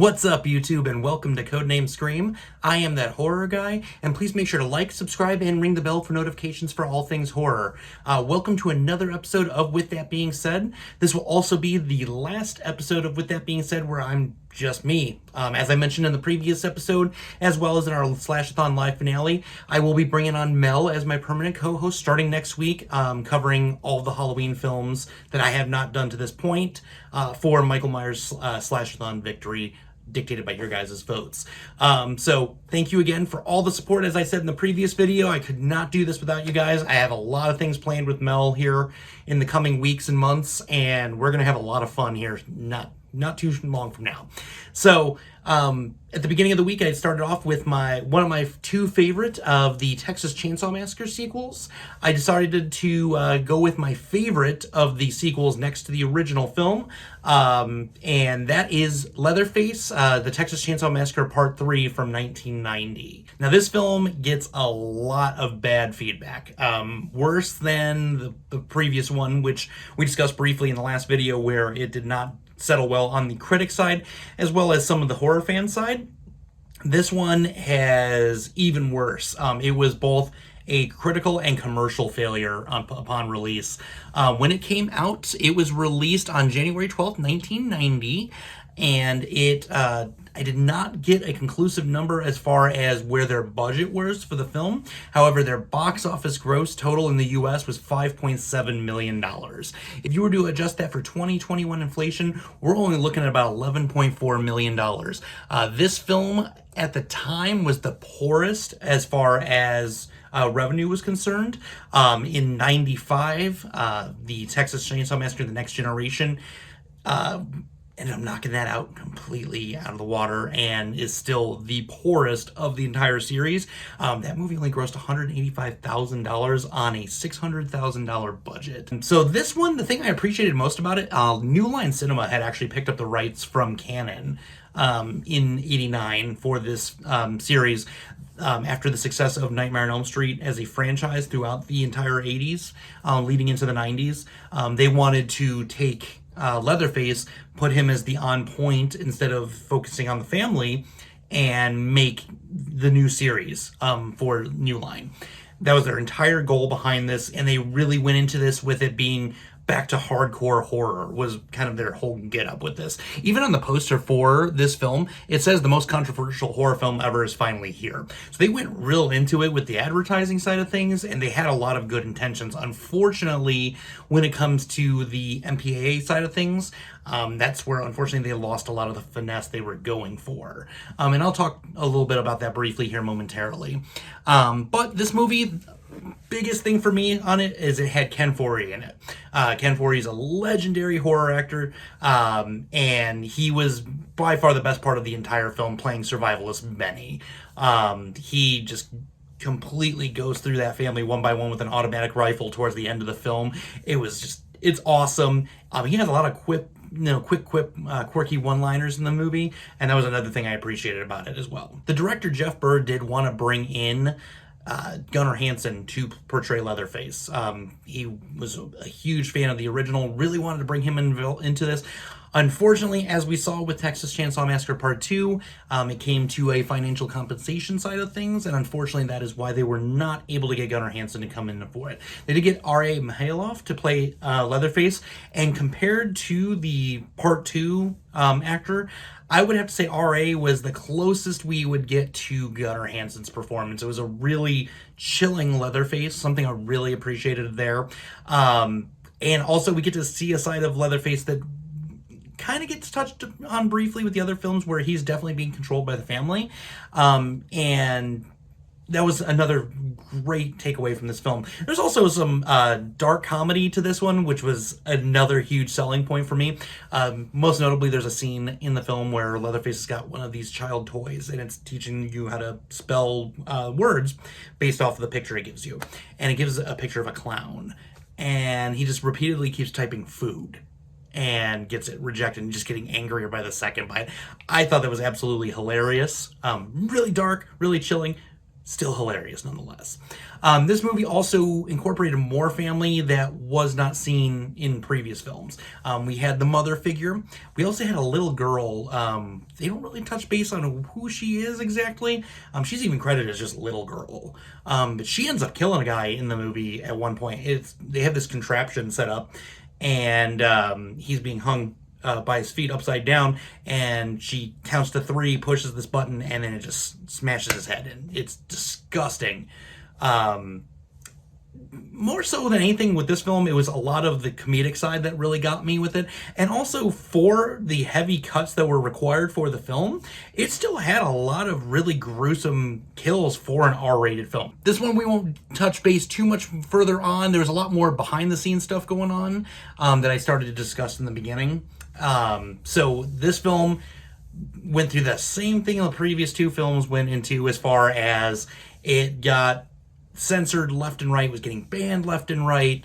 What's up, YouTube, and welcome to Codename Scream. I am that horror guy, and please make sure to like, subscribe, and ring the bell for notifications for all things horror. Welcome to another episode of With That Being Said. This will also be the last episode of With That Being Said where I'm just me. As I mentioned in the previous episode, as well as in our Slashathon live finale, I will be bringing on Mel as my permanent co-host starting next week, covering all of the Halloween films that I have not done to this point for Michael Myers' Slashathon victory, dictated by your guys' votes. So thank you again for all the support. As I said in the previous video, I could not do this without you guys. I have a lot of things planned with Mel here in the coming weeks and months, and we're gonna have a lot of fun here not too long from now. So at the beginning of the week, I started off with one of my two favorite of the Texas Chainsaw Massacre sequels. I decided to go with my favorite of the sequels next to the original film, and that is Leatherface, the Texas Chainsaw Massacre Part 3 from 1990. Now, this film gets a lot of bad feedback, worse than the previous one, which we discussed briefly in the last video, where it did not settle well on the critic side, as well as some of the horror fan side. This one has even worse. It was both a critical and commercial failure upon release. When it came out, it was released on January 12th, 1990, and I did not get a conclusive number as far as where their budget was for the film. However, their box office gross total in the US was $5.7 million. If you were to adjust that for 2021 inflation, we're only looking at about $11.4 million. This film at the time was the poorest as far as revenue was concerned. In 95, the Texas Chainsaw Massacre: The Next Generation ended up knocking that out completely out of the water and is still the poorest of the entire series. That movie only grossed $185,000 on a $600,000 budget. So this one, the thing I appreciated most about it, New Line Cinema had actually picked up the rights from Canon in '89 for this series. After the success of Nightmare on Elm Street as a franchise throughout the entire 80s, leading into the 90s, they wanted to take Leatherface, put him as the on point instead of focusing on the family, and make the new series for New Line. That was their entire goal behind this, and they really went into this with it being back to hardcore horror, was kind of their whole get up with this. Even on the poster for this film, it says the most controversial horror film ever is finally here. So they went real into it with the advertising side of things, and they had a lot of good intentions. Unfortunately, when it comes to the MPAA side of things, that's where unfortunately they lost a lot of the finesse they were going for. And I'll talk a little bit about that briefly here momentarily. But this movie, biggest thing for me on it is it had Ken Foree in it. Ken Foree is a legendary horror actor, and he was by far the best part of the entire film, playing survivalist Benny. He just completely goes through that family one by one with an automatic rifle towards the end of the film. It's awesome. He has a lot of quirky one-liners in the movie, and that was another thing I appreciated about it as well. The director, Jeff Burr, did want to bring in Gunnar Hansen to portray Leatherface. He was a huge fan of the original, really wanted to bring him into this. Unfortunately, as we saw with Texas Chainsaw Massacre Part 2, it came to a financial compensation side of things, and unfortunately that is why they were not able to get Gunnar Hansen to come in for it. They did get R.A. Mihailoff to play Leatherface, and compared to the Part 2 actor, I would have to say R.A. was the closest we would get to Gunnar Hansen's performance. It was a really chilling Leatherface, something I really appreciated there. And also we get to see a side of Leatherface that kind of gets touched on briefly with the other films, where he's definitely being controlled by the family. And that was another great takeaway from this film. There's also some dark comedy to this one, which was another huge selling point for me. Most notably, there's a scene in the film where Leatherface has got one of these child toys, and it's teaching you how to spell words based off of the picture it gives you. And it gives a picture of a clown, and he just repeatedly keeps typing food and gets it rejected and just getting angrier by the second by it. I thought that was absolutely hilarious. Really dark, really chilling. still hilarious nonetheless. This movie also incorporated more family that was not seen in previous films. We had the mother figure. We also had a little girl. They don't really touch base on who she is exactly. She's even credited as just little girl. But she ends up killing a guy in the movie at one point. They have this contraption set up, and he's being hung by his feet upside down, and she counts to 3, pushes this button, and then it just smashes his head in. It's disgusting. More so than anything with this film, it was a lot of the comedic side that really got me with it. And also, for the heavy cuts that were required for the film, it still had a lot of really gruesome kills for an R-rated film. This one we won't touch base too much further on. There's a lot more behind-the-scenes stuff going on that I started to discuss in the beginning. So this film went through the same thing the previous 2 films went into, as far as it got censored left and right, was getting banned left and right.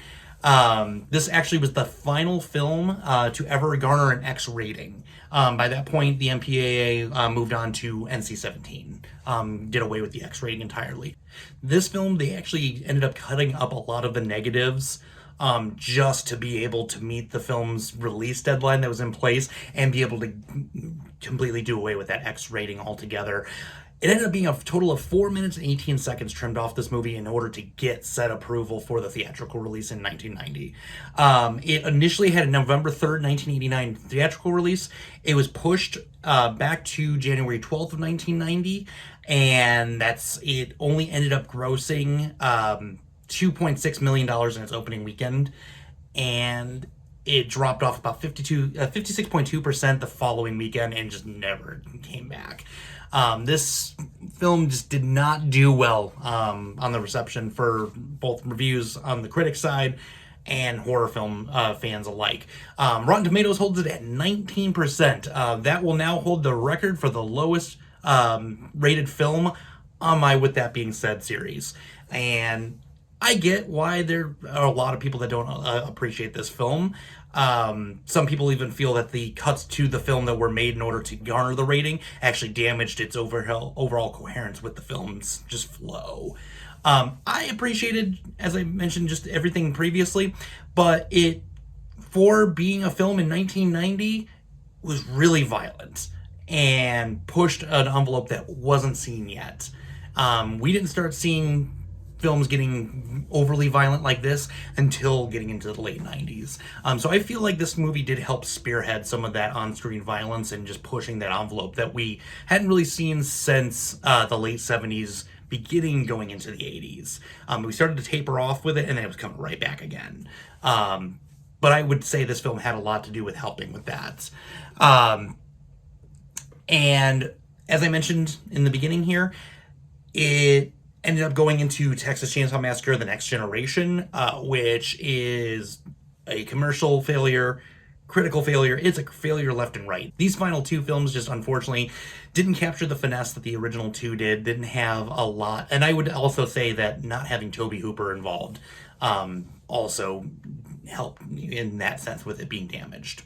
This actually was the final film to ever garner an X rating. By that point, the MPAA moved on to NC-17, did away with the X rating entirely. This film, they actually ended up cutting up a lot of the negatives just to be able to meet the film's release deadline that was in place and be able to completely do away with that X rating altogether. It ended up being a total of 4 minutes and 18 seconds trimmed off this movie in order to get set approval for the theatrical release in 1990. It initially had a November 3rd, 1989 theatrical release. It was pushed back to January 12th of 1990, and it only ended up grossing $2.6 million in its opening weekend, and it dropped off about 56.2% the following weekend and just never came back. This film just did not do well on the reception for both reviews on the critic side and horror film fans alike. Rotten Tomatoes holds it at 19%. That will now hold the record for the lowest rated film on my With That Being Said series. And I get why there are a lot of people that don't appreciate this film. Some people even feel that the cuts to the film that were made in order to garner the rating actually damaged its overall coherence with the film's just flow. I appreciated, as I mentioned, just everything previously, but it, for being a film in 1990, was really violent and pushed an envelope that wasn't seen yet. We didn't start seeing films getting overly violent like this until getting into the late 90s. So I feel like this movie did help spearhead some of that on-screen violence and just pushing that envelope that we hadn't really seen since the late 70s, beginning going into the 80s. We started to taper off with it, and then it was coming right back again. But I would say this film had a lot to do with helping with that. And as I mentioned in the beginning here, it ended up going into Texas Chainsaw Massacre: The Next Generation, which is a commercial failure, critical failure. It's a failure left and right. These final 2 films just unfortunately didn't capture the finesse that the original 2 didn't have a lot. And I would also say that not having Tobe Hooper involved also helped in that sense with it being damaged.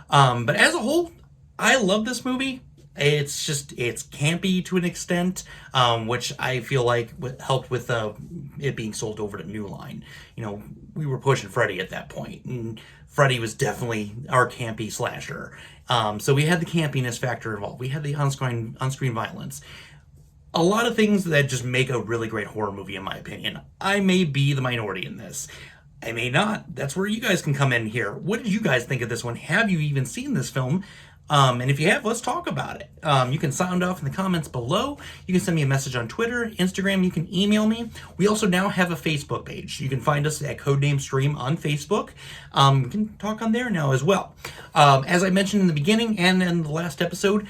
But as a whole, I love this movie. It's campy to an extent, which I feel like helped with it being sold over to New Line. You know, we were pushing Freddy at that point, and Freddy was definitely our campy slasher. So we had the campiness factor involved. We had the on-screen violence. A lot of things that just make a really great horror movie, in my opinion. I may be the minority in this. I may not. That's where you guys can come in here. What did you guys think of this one? Have you even seen this film? And if you have, let's talk about it. You can sound off in the comments below. You can send me a message on Twitter, Instagram. You can email me. We also now have a Facebook page. You can find us at codenamescream on Facebook. We can talk on there now as well. As I mentioned in the beginning and in the last episode,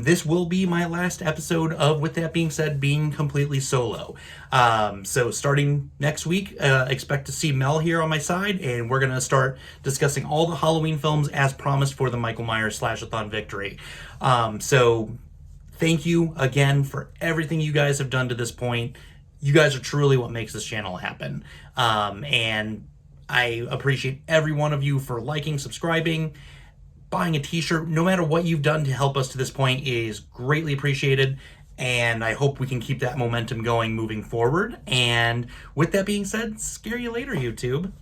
this will be my last episode of With That Being Said being completely solo. So starting next week, expect to see Mel here on my side, and we're going to start discussing all the Halloween films as promised for the Michael Myers Slashathon victory. So thank you again for everything you guys have done to this point. You guys are truly what makes this channel happen. And I appreciate every one of you for liking, subscribing, buying a t-shirt. No matter what you've done to help us to this point is greatly appreciated. And I hope we can keep that momentum going moving forward. And with that being said, scare you later, YouTube.